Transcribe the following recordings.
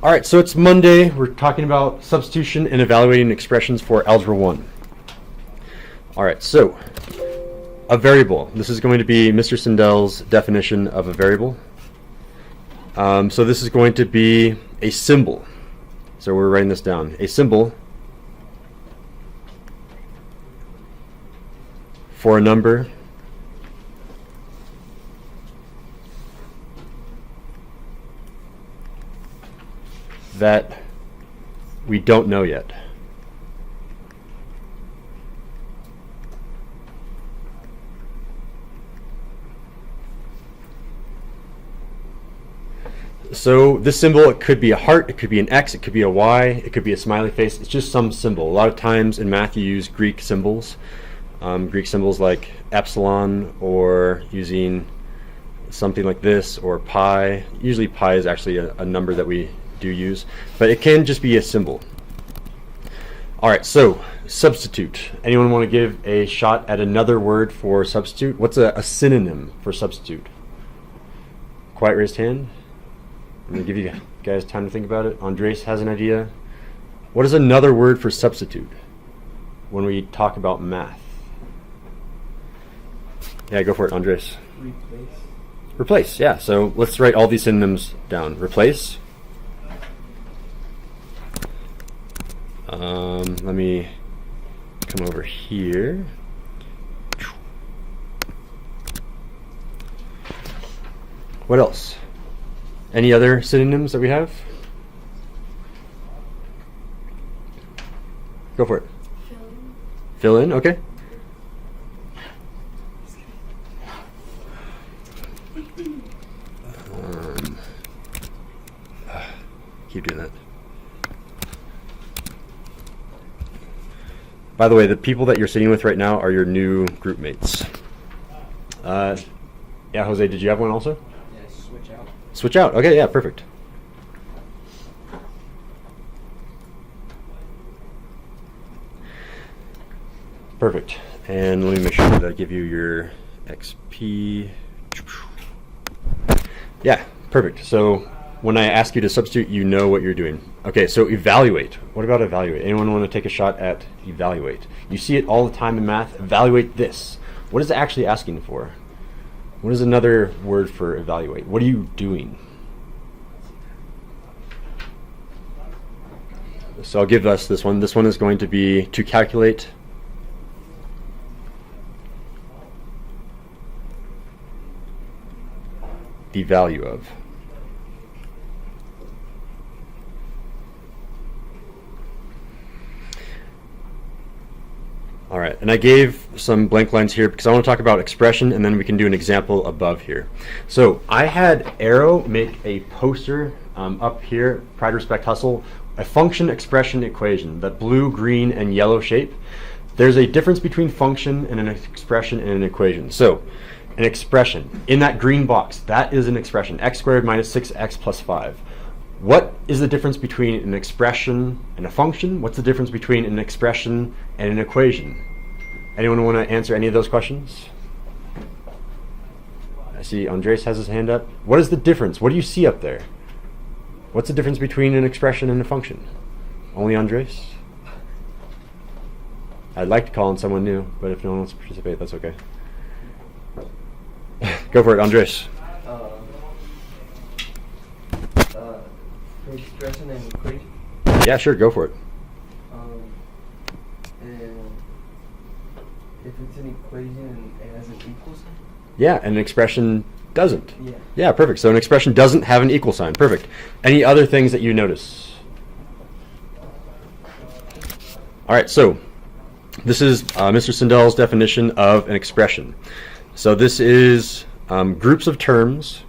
All right, so it's Monday. We're talking about substitution and evaluating expressions for Algebra 1. All right, so a variable. This is going to be Mr. Sindel's definition of a variable. So this is going to be a symbol. So we're writing this down. A symbol for a number that we don't know yet. So this symbol, it could be a heart, it could be an X, it could be a Y, it could be a smiley face. It's just some symbol. A lot of times in math you use Greek symbols. Greek symbols like epsilon, or using something like this, or pi. Usually pi is actually a number that we do use, but it can just be a symbol. All right, so substitute. Anyone want to give a shot at another word for substitute? What's a synonym for substitute? Quiet raised hand. I'm going to give you guys time to think about it. Andres has an idea. What is another word for substitute when we talk about math? Yeah, go for it, Andres. Replace. Replace, yeah. So let's write all these synonyms down. Replace. Let me come over here. What else? Any other synonyms that we have? Go for it. Fill in, okay. Keep doing that. By the way, the people that you're sitting with right now are your new group mates. Yeah, Jose, did you have one also? Yeah, switch out. Switch out. Okay, yeah, perfect. Perfect. And let me make sure that I give you your XP. Yeah, perfect. So when I ask you to substitute, you know what you're doing. Okay, so evaluate. What about evaluate? Anyone want to take a shot at evaluate? You see it all the time in math. Evaluate this. What is it actually asking for? What is another word for evaluate? What are you doing? So I'll give us this one. This one is going to be to calculate the value of. All right, and I gave some blank lines here because I want to talk about expression, and then we can do an example above here. So I had Arrow make a poster up here, Pride, Respect, Hustle, a function, expression, equation, that blue, green, and yellow shape. There's a difference between function and an expression and an equation. So an expression, in that green box, that is an expression, x squared minus 6x plus 5. What is the difference between an expression and a function? What's the difference between an expression and an equation? Anyone want to answer any of those questions? I see Andres has his hand up. What is the difference? What do you see up there? What's the difference between an expression and a function? Only Andres? I'd like to call on someone new, but if no one wants to participate, that's okay. Go for it, Andres. Expression and equation. Yeah, sure, go for it. And if it's an equation and it has an equal sign? Yeah, and an expression doesn't. Yeah. Yeah, perfect. So an expression doesn't have an equal sign. Perfect. Any other things that you notice? All right, so this is Mr. Sindel's definition of an expression. So this is groups of terms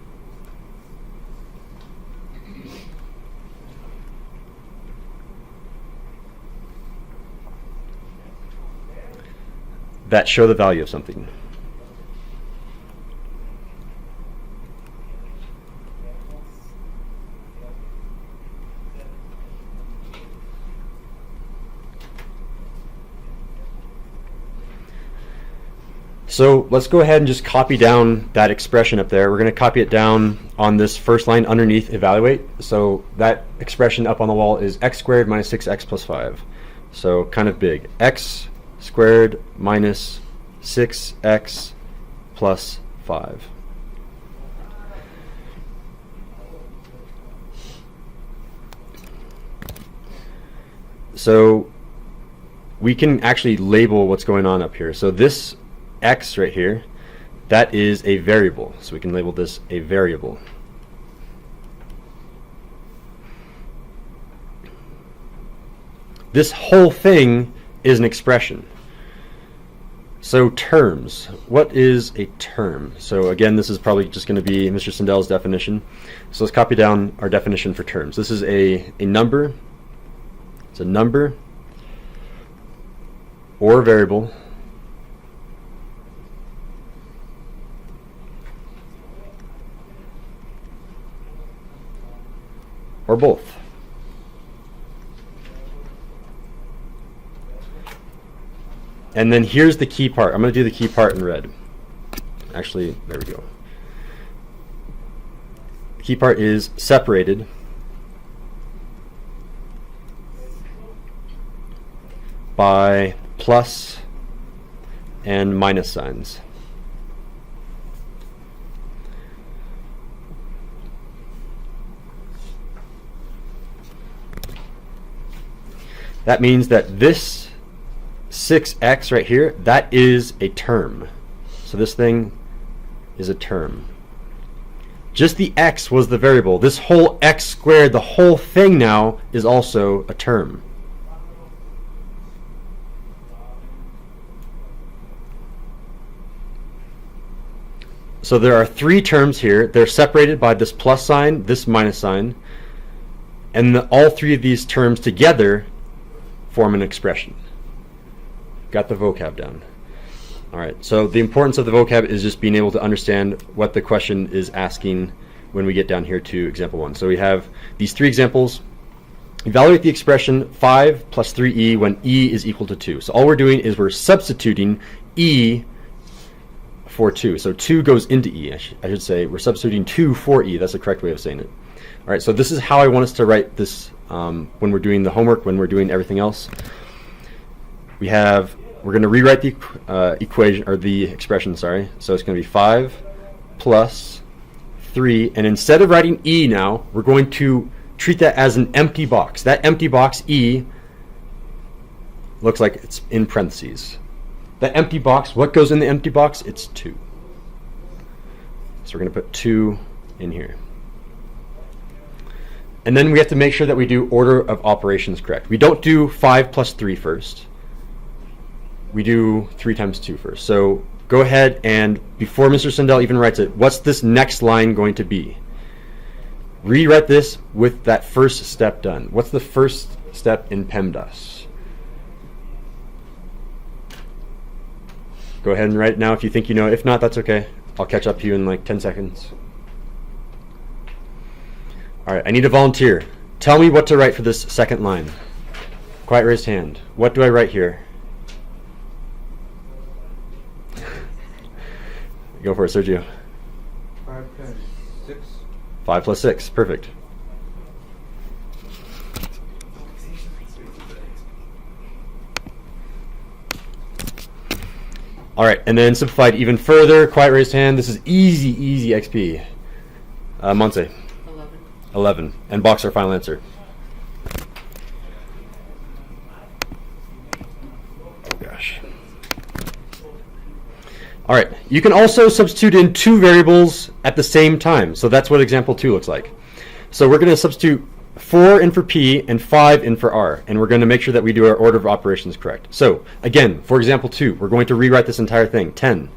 that show the value of something. So let's go ahead and just copy down that expression up there. We're going to copy it down on this first line underneath evaluate. So that expression up on the wall is x squared minus 6x plus 5. So kind of big. X squared minus 6x plus 5. So we can actually label what's going on up here. So this x right here, that is a variable. So we can label this a variable. This whole thing is an expression. So terms. What is a term? So again, this is probably just going to be Mr. Sindel's definition. So let's copy down our definition for terms. This is a number. It's a number or a variable or both. And then here's the key part. I'm going to do the key part in red. Actually, there we go. The key part is separated by plus and minus signs. That means that this 6x right here, that is a term. So this thing is a term. Just the x was the variable. This whole x squared, the whole thing now is also a term. So there are three terms here. They're separated by this plus sign, this minus sign, and all three of these terms together form an expression. Got the vocab down. All right, so the importance of the vocab is just being able to understand what the question is asking when we get down here to example 1. So we have these three examples. Evaluate the expression 5 plus 3e when e is equal to 2. So all we're doing is we're substituting e for 2. So 2 goes into e, I should say. We're substituting 2 for e. That's the correct way of saying it. All right, so this is how I want us to write this when we're doing the homework, when we're doing everything else. We're going to rewrite the equation, or the expression, sorry. So it's going to be 5 plus 3, and instead of writing e now, we're going to treat that as an empty box. That empty box, e, looks like it's in parentheses. That empty box, what goes in the empty box? It's 2. So we're going to put 2 in here. And then we have to make sure that we do order of operations correct. We don't do 5 plus 3 first. We do 3 times 2 first. So go ahead and, before Mr. Sindel even writes it, what's this next line going to be? Rewrite this with that first step done. What's the first step in PEMDAS? Go ahead and write it now if you think you know it. If not, that's okay. I'll catch up to you in like 10 seconds. All right, I need a volunteer. Tell me what to write for this second line. Quiet raised hand. What do I write here? Go for it, Sergio. 5 plus 6. 5 plus 6, perfect. All right, and then simplified even further. Quiet raised hand. This is easy XP. Monse. 11. And box our final answer. Oh gosh. All right, you can also substitute in 2 variables at the same time. So that's what example 2 looks like. So we're going to substitute 4 in for P and 5 in for R. And we're going to make sure that we do our order of operations correct. So again, for example 2, we're going to rewrite this entire thing. 10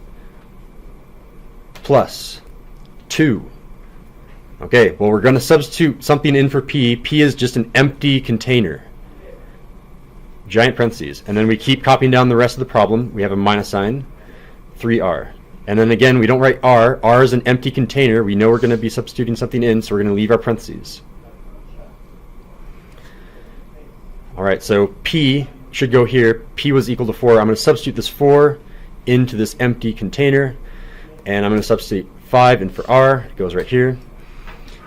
plus 2. Okay, well, we're going to substitute something in for P. P is just an empty container. Giant parentheses. And then we keep copying down the rest of the problem. We have a minus sign. 3R. And then again, we don't write R. R is an empty container. We know we're going to be substituting something in, so we're going to leave our parentheses. All right, so P should go here. P was equal to 4. I'm going to substitute this 4 into this empty container, and I'm going to substitute 5 in for r. It goes right here.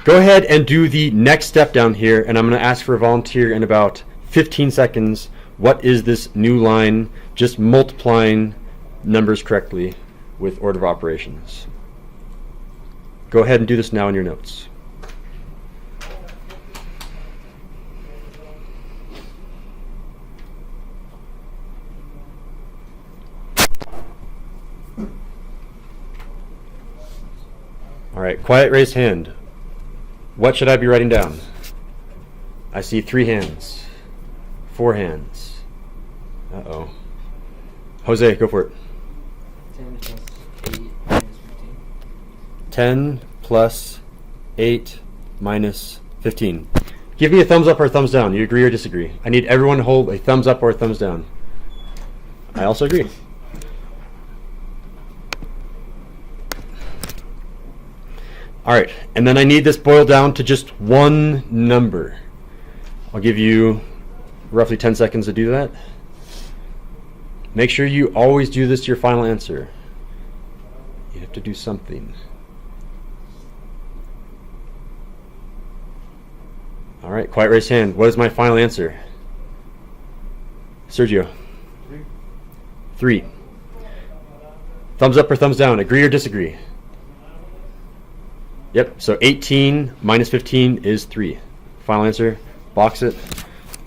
Go ahead and do the next step down here, and I'm going to ask for a volunteer in about 15 seconds. What is this new line? Just multiplying numbers correctly with order of operations. Go ahead and do this now in your notes. All right, quiet, raised hand. What should I be writing down? I see 3 hands, 4 hands. Uh-oh. Jose, go for it. 10 plus 8 minus 15. Give me a thumbs up or a thumbs down. You agree or disagree? I need everyone to hold a thumbs up or a thumbs down. I also agree. All right, and then I need this boiled down to just one number. I'll give you roughly 10 seconds to do that. Make sure you always do this to your final answer. You have to do something. All right, quiet, raised hand. What is my final answer? Sergio? 3. Thumbs up or thumbs down? Agree or disagree? Yep, so 18 minus 15 is 3. Final answer, box it.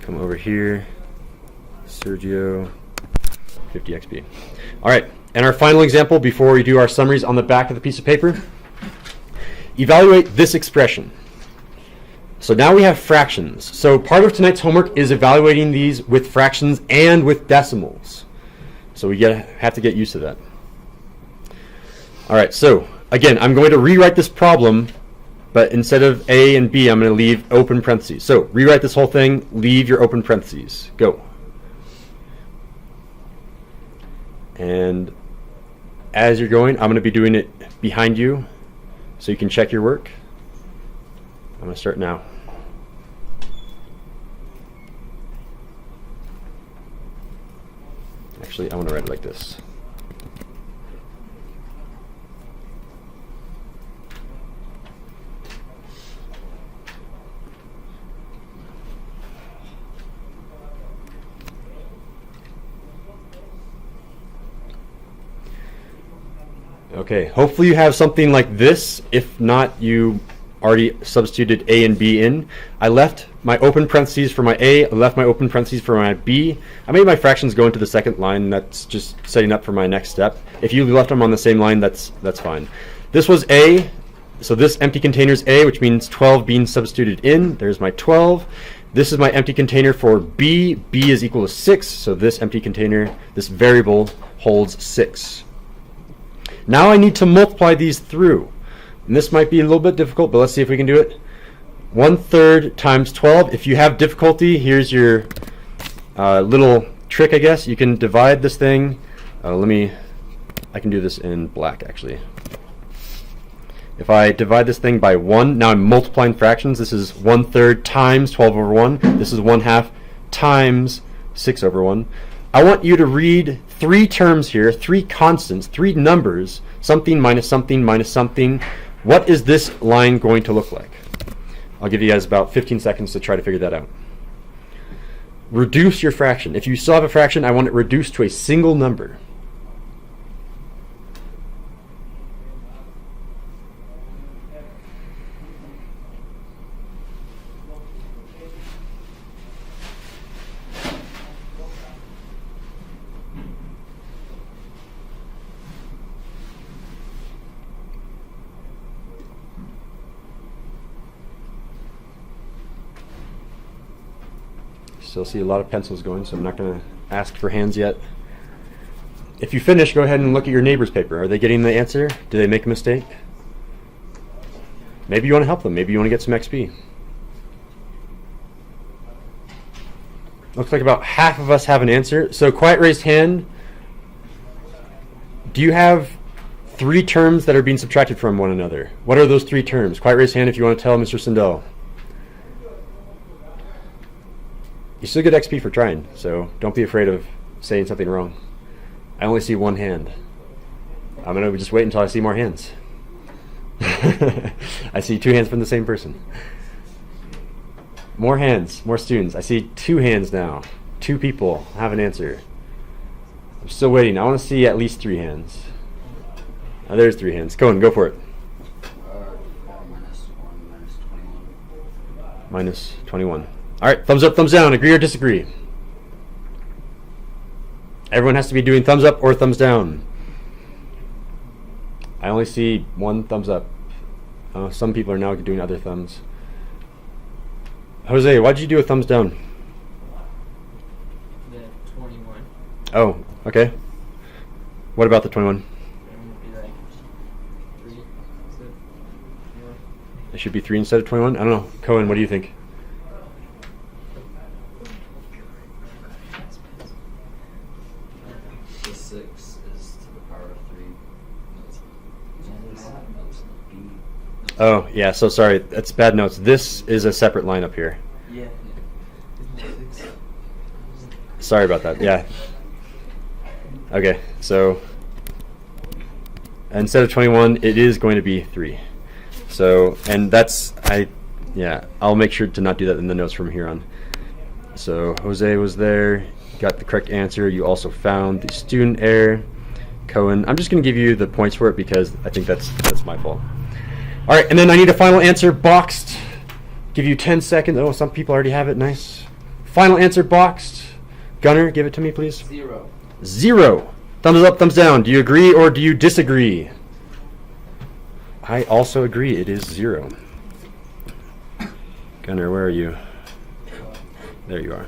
Come over here. Sergio, 50 XP. All right, and our final example before we do our summaries on the back of the piece of paper. Evaluate this expression. So now we have fractions. So part of tonight's homework is evaluating these with fractions and with decimals. So we have to get used to that. All right, so again, I'm going to rewrite this problem, but instead of A and B, I'm going to leave open parentheses. So rewrite this whole thing, leave your open parentheses. Go. And as you're going, I'm going to be doing it behind you so you can check your work. I'm going to start now. Actually, I want to write it like this. Okay, hopefully you have something like this. If not, you already substituted A and B in. I left my open parentheses for my A, I left my open parentheses for my B. I made my fractions go into the second line. That's just setting up for my next step. If you left them on the same line, that's fine. This was A, so this empty container is A, which means 12 being substituted in. There's my 12. This is my empty container for B. B is equal to 6, so this empty container, this variable, holds 6. Now I need to multiply these through. And this might be a little bit difficult, but let's see if we can do it. 1/3 times 12. If you have difficulty, here's your little trick, I guess. You can divide this thing. I can do this in black, actually. If I divide this thing by 1, now I'm multiplying fractions. This is 1/3 times 12 over 1. This is 1/2 times 6 over 1. I want you to read 3 terms here, 3 constants, 3 numbers, something minus something minus something. What is this line going to look like? I'll give you guys about 15 seconds to try to figure that out. Reduce your fraction. If you still have a fraction, I want it reduced to a single number. Still see a lot of pencils going, so I'm not going to ask for hands yet. If you finish, go ahead and look at your neighbor's paper. Are they getting the answer? Did they make a mistake? Maybe you want to help them. Maybe you want to get some XP. Looks like about half of us have an answer. So quiet raised hand. Do you have 3 terms that are being subtracted from one another? What are those 3 terms? Quiet raised hand if you want to tell Mr. Sindel. You still get XP for trying, so don't be afraid of saying something wrong. I only see one hand. I'm going to just wait until I see more hands. I see 2 hands from the same person. More hands, more students. I see 2 hands now. 2 people have an answer. I'm still waiting. I want to see at least 3 hands. Oh, there's 3 hands. Cohen, go for it. Minus 21. All right, thumbs up, thumbs down. Agree or disagree? Everyone has to be doing thumbs up or thumbs down. I only see 1 thumbs up. Some people are now doing other thumbs. Jose, why'd you do a thumbs down? The 21. Oh, okay. What about the 21? It would be like 3 instead of 4. It should be 3 instead of 21? I don't know. Cohen, what do you think? The 6 is to the power of 3. Oh, yeah, so sorry. That's bad notes. This is a separate line up here. Yeah. Isn't it 6? Sorry about that. Yeah. Okay, so instead of 21, it is going to be 3. So, and that's, I'll make sure to not do that in the notes from here on. So Jose was there, got the correct answer. You also found the student error. Cohen, I'm just going to give you the points for it because I think that's my fault. All right, and then I need a final answer boxed. Give you 10 seconds. Oh, some people already have it. Nice. Final answer boxed. Gunnar, give it to me, please. 0. 0. Thumbs up, thumbs down. Do you agree or do you disagree? I also agree. It is 0. Gunnar, where are you? There you are.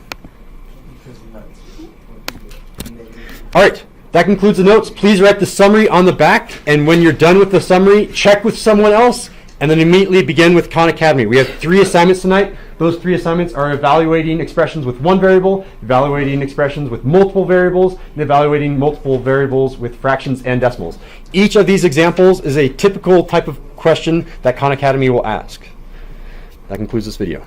All right. That concludes the notes. Please write the summary on the back, and when you're done with the summary, check with someone else, and then immediately begin with Khan Academy. We have 3 assignments tonight. Those 3 assignments are evaluating expressions with 1 variable, evaluating expressions with multiple variables, and evaluating multiple variables with fractions and decimals. Each of these examples is a typical type of question that Khan Academy will ask. That concludes this video.